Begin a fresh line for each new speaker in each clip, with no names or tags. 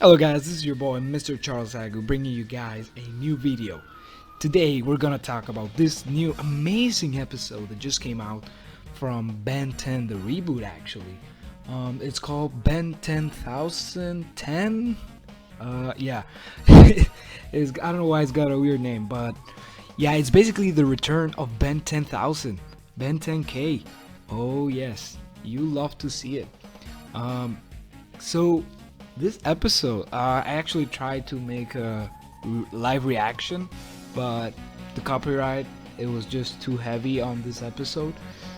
Hello guys, this is your boy MrCharlesAgu bringing you guys a new video. Today we're gonna talk about this new amazing episode that just came out from Ben 10, the reboot actually. It's called Ben 10,010. Yeah, I don't know why it's got a weird name, but yeah, it's basically the return of Ben 10,000, Ben 10K. Oh yes, you love to see it. So this episode, I actually tried to make a live reaction, but the copyright it was just too heavy on this episode,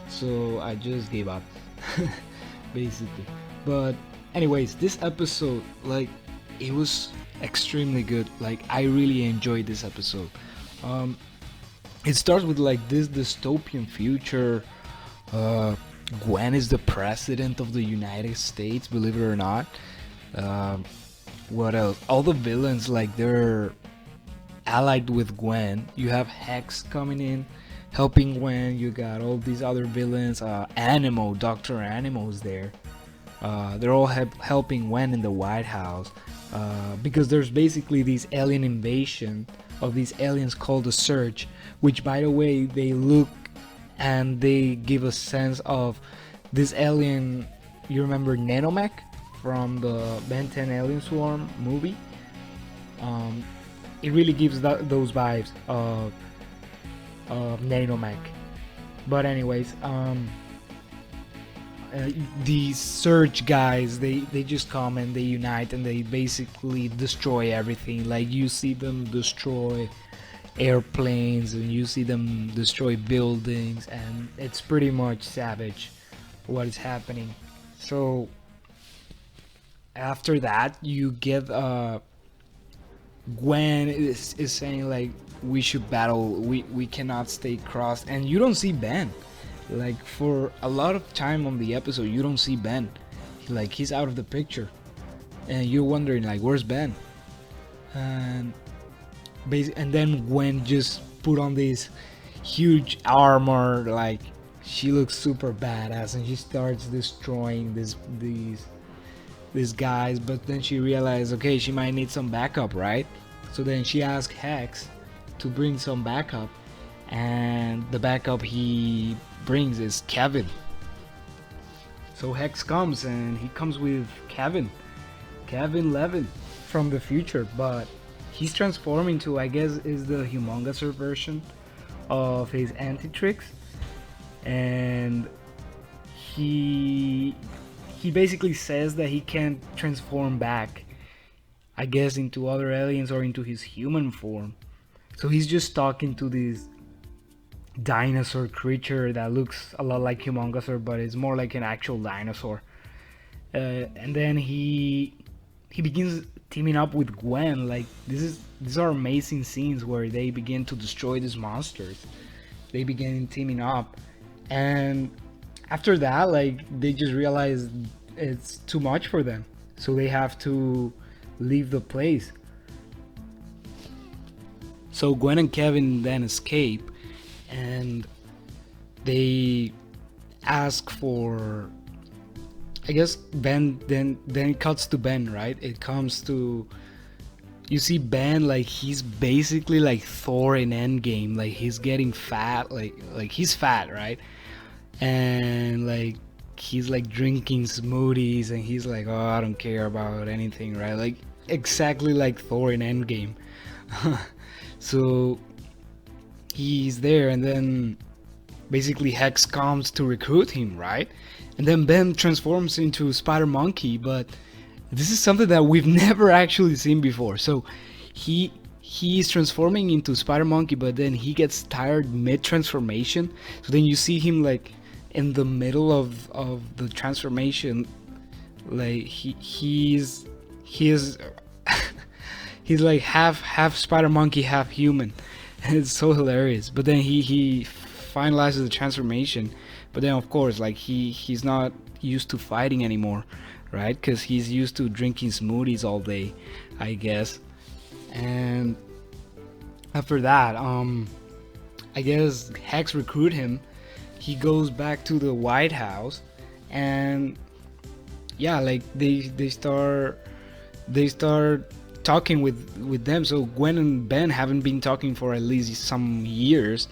so I just gave up, basically. But anyways, this episode, like, it was extremely good. Like, I really enjoyed this episode. Um, it starts with like this dystopian future. Uh, Gwen is the president of the United States, believe it or not. Um, what else? All the villains, like, they're allied with Gwen. You have Hex coming in, helping Gwen. You got all these other villains. Animo, Doctor Animo's there. They're all helping Gwen in the White House because there's basically this alien invasion of these aliens called the Surge, which, by the way, they look and they give a sense of this alien. You remember Nanomech from the Ben 10 Alien Swarm movie? It really gives those vibes of Nanomech. But anyways, these Surge guys, they just come and they unite and they basically destroy everything. Like, you see them destroy airplanes and you see them destroy buildings, and it's pretty much savage what is happening. So after that, you get Gwen is saying like, we should battle, we cannot stay crossed, and you don't see Ben. Like, for a lot of time on the episode you don't see Ben. Like, he's out of the picture and you're wondering like, where's Ben? And and then Gwen just put on this huge armor, like, she looks super badass, and she starts destroying these guys. But then she realized, okay, she might need some backup, right? So then she asked Hex to bring some backup, and the backup he brings is Kevin. So Hex comes, and he comes with Kevin Levin from the future, but he's transforming to, I guess, is the humongouser version of his anti-tricks. And he basically says that he can't transform back, I guess, into other aliens or into his human form. So he's just talking to this dinosaur creature that looks a lot like humongouser, but it's more like an actual dinosaur. And then he begins teaming up with Gwen. Like, these are amazing scenes where they begin to destroy these monsters. They begin teaming up, and after that, like, they just realize it's too much for them, so they have to leave the place. So Gwen and Kevin then escape, and they ask for, I guess, Ben. Then it cuts to Ben, right? It comes to, you see Ben, like, he's basically like Thor in Endgame. Like, he's getting fat, like he's fat, right? And like, he's like drinking smoothies, and he's like, oh, I don't care about anything, right? Like, exactly like Thor in Endgame. So he's there, and then basically Hex comes to recruit him, right? And then Ben transforms into Spider Monkey, but this is something that we've never actually seen before. So he's transforming into Spider Monkey, but then he gets tired mid transformation. So then you see him like in the middle of the transformation, like he's he's like half Spider Monkey, half human. And it's so hilarious. But then he finalizes the transformation, but then of course, like, he's not used to fighting anymore, right? Because he's used to drinking smoothies all day, I guess. And after that, I guess Hex recruit him. He goes back to the White House, and yeah, like, they start they start talking with them. So Gwen and Ben haven't been talking for at least some years.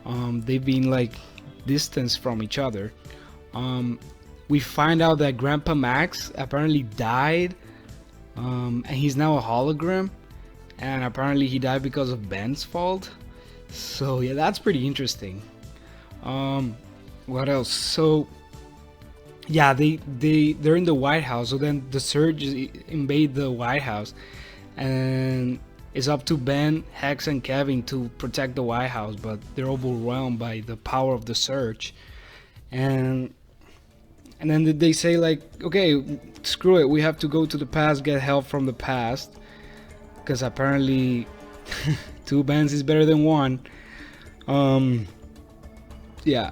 They've been like distanced from each other. We find out that Grandpa Max apparently died, and he's now a hologram, and apparently he died because of Ben's fault. So yeah, that's pretty interesting. What else? So yeah, they're in the White House. So then the Surge invade the White House, and it's up to Ben, Hex, and Kevin to protect the White House, but they're overwhelmed by the power of the Surge. And then they say like, okay, screw it, we have to go to the past, get help from the past, because apparently two Bens is better than one. Yeah,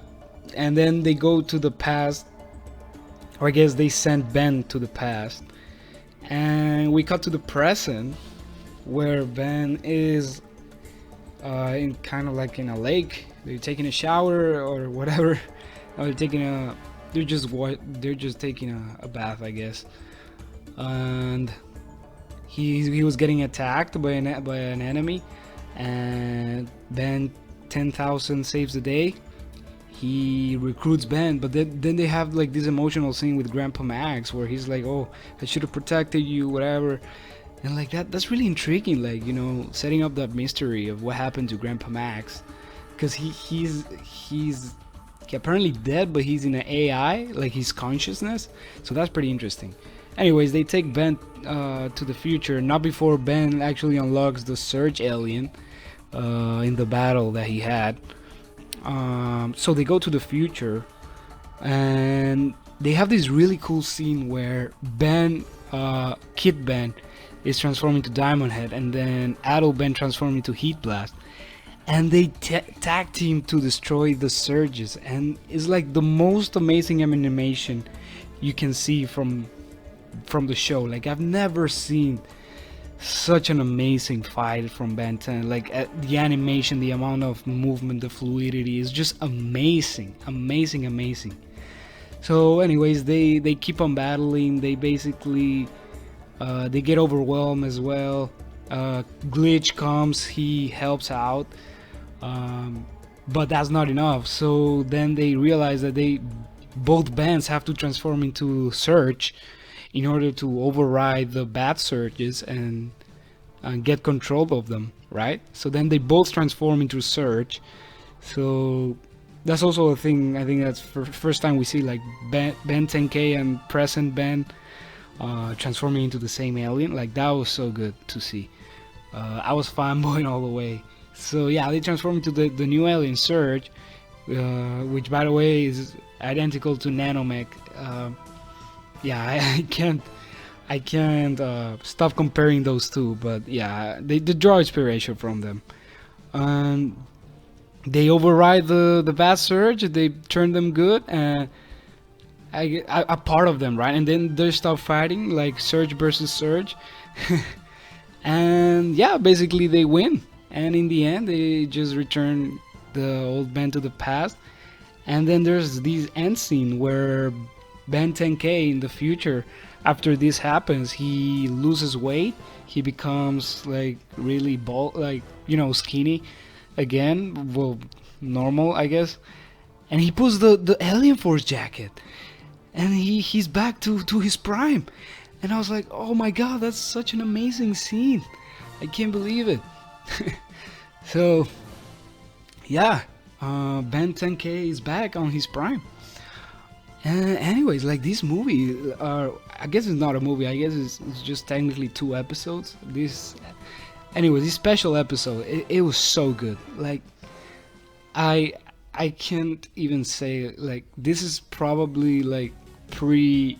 and then they go to the past, or I guess they sent Ben to the past, and we cut to the present, where Ben is in kind of like in a lake. They're taking a shower or whatever. Or they're just taking a bath, I guess. And he was getting attacked by an enemy, and Ben 10,000 saves the day. He recruits Ben, but then they have like this emotional scene with Grandpa Max where he's like, "Oh, I should have protected you, whatever." And like that's really intriguing, like, you know, setting up that mystery of what happened to Grandpa Max, because he's apparently dead, but he's in an AI, like his consciousness. So that's pretty interesting. Anyways, they take Ben to the future, not before Ben actually unlocks the Surge alien in the battle that he had. So they go to the future, and they have this really cool scene where Ben, Kid Ben, is transformed into Diamond Head, and then Adult Ben transformed into Heat Blast, and they tag team to destroy the Surges, and it's like the most amazing animation you can see from the show. Like, I've never seen such an amazing fight from Ben 10. Like, the animation, the amount of movement, the fluidity is just amazing. So anyways, they keep on battling. They basically they get overwhelmed as well. Glitch comes, he helps out, but that's not enough. So then they realize that both bands have to transform into Surge in order to override the bad Surges and get control of them, right? So then they both transform into Surge. So that's also a thing. I think that's for first time we see like Ben 10K and present Ben transforming into the same alien. Like, that was so good to see. I was fanboying all the way. So yeah, they transform into the new alien Surge, which by the way is identical to Nanomech. Yeah, I can't stop comparing those two, but yeah, they draw inspiration from them. They override the bad Surge, they turn them good, and a part of them, right? And then they stop fighting, like Surge versus Surge. And yeah, basically they win. And in the end, they just return the old Ben to the past. And then there's this end scene where Ben 10K in the future, after this happens, he loses weight. He becomes like really like, you know, skinny again. Well, normal, I guess. And he puts the Alien Force jacket, and he's back to his prime. And I was like, oh my god, that's such an amazing scene. I can't believe it. So yeah, Ben 10K is back on his prime. Anyways, like, this movie, I guess it's not a movie, I guess it's just technically 2 episodes. This special episode, it was so good. Like, I can't even say, like, this is probably like pre-reboot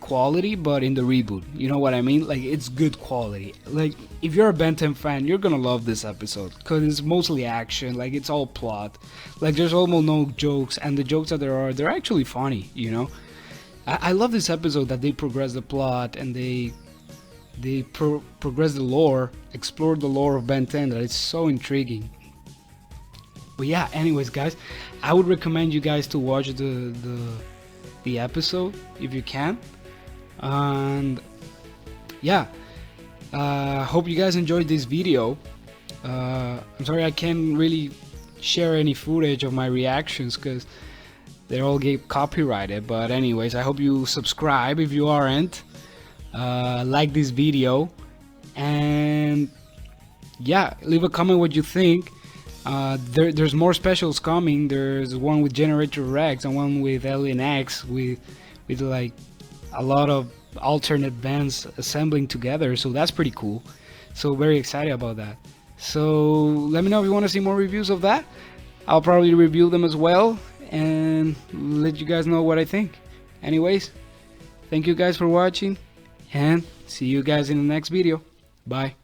quality, but in the reboot, you know what I mean? Like, it's good quality. Like, if you're a Ben 10 fan, you're gonna love this episode, because it's mostly action. Like, it's all plot. Like, there's almost no jokes, and the jokes that there are, they're actually funny, you know? I love this episode that they progress the plot, and they progress the lore, explore the lore of Ben 10. That it's so intriguing. But yeah, anyways, guys, I would recommend you guys to watch the episode if you can. And yeah, hope you guys enjoyed this video. I'm sorry I can't really share any footage of my reactions because they all get copyrighted, but anyways, I hope you subscribe if you aren't, like this video, and yeah, leave a comment what you think. There's more specials coming. There's one with Generator Rex and one with Alien X with like a lot of alternate bands assembling together, so that's pretty cool. So very excited about that. So let me know if you want to see more reviews of that. I'll probably review them as well and let you guys know what I think. Anyways, thank you guys for watching and see you guys in the next video. Bye.